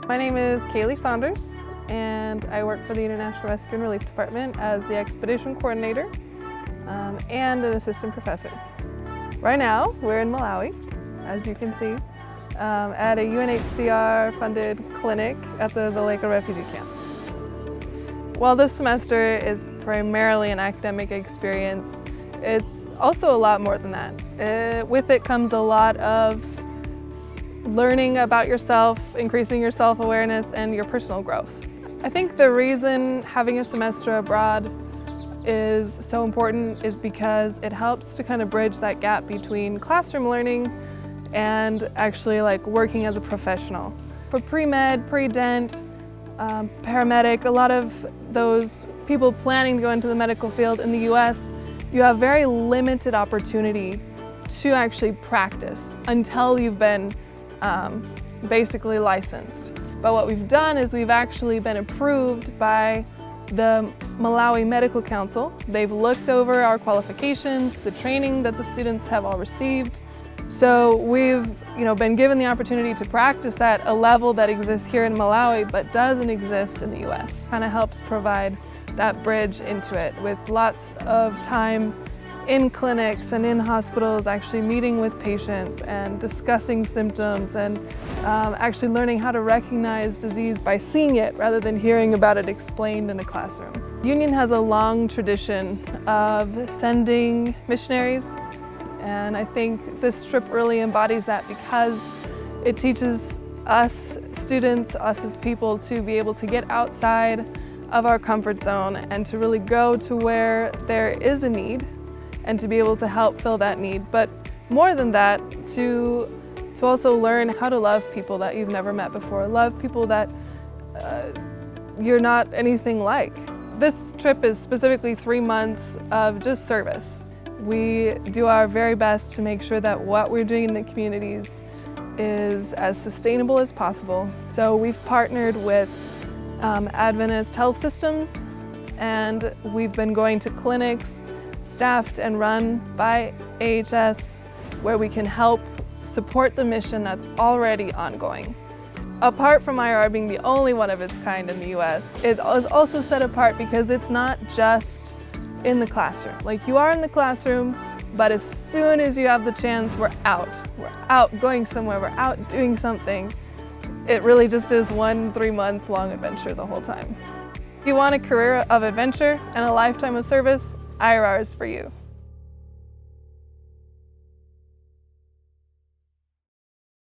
My name is Kalie Saunders, and I work for the International Rescue and Relief Department as the Expedition Coordinator and an Assistant Professor. Right now, we're in Malawi, as you can see, at a UNHCR-funded clinic at the Dzaleka refugee camp. While this semester is primarily an academic experience, it's also a lot more than that. With it comes a lot of learning about yourself, increasing your self-awareness, and your personal growth. I think the reason having a semester abroad is so important is because it helps to kind of bridge that gap between classroom learning and actually working as a professional. For pre-med, pre-dent, paramedic, a lot of those people planning to go into the medical field in the US, you have very limited opportunity to actually practice until you've been basically licensed. But what we've done is we've actually been approved by the Malawi Medical Council. They've looked over our qualifications, the training that the students have all received. So we've been given the opportunity to practice at a level that exists here in Malawi but doesn't exist in the US. Kind of helps provide that bridge into it with lots of time in clinics and in hospitals, actually meeting with patients and discussing symptoms and actually learning how to recognize disease by seeing it rather than hearing about it explained in a classroom. Union has a long tradition of sending missionaries, and I think this trip really embodies that because it teaches us students, us as people, to be able to get outside of our comfort zone and to really go to where there is a need and to be able to help fill that need. But more than that, to also learn how to love people that you've never met before, love people that you're not anything like. This trip is specifically 3 months of just service. We do our very best to make sure that what we're doing in the communities is as sustainable as possible. So we've partnered with Adventist Health Systems, and we've been going to clinics staffed and run by AHS where we can help support the mission that's already ongoing. Apart from IR being the only one of its kind in the US, it is also set apart because it's not just in the classroom. You are in the classroom, but as soon as you have the chance, we're out. We're out going somewhere, we're out doing something. It really just is one 3-month long adventure the whole time. If you want a career of adventure and a lifetime of service, IRR is for you.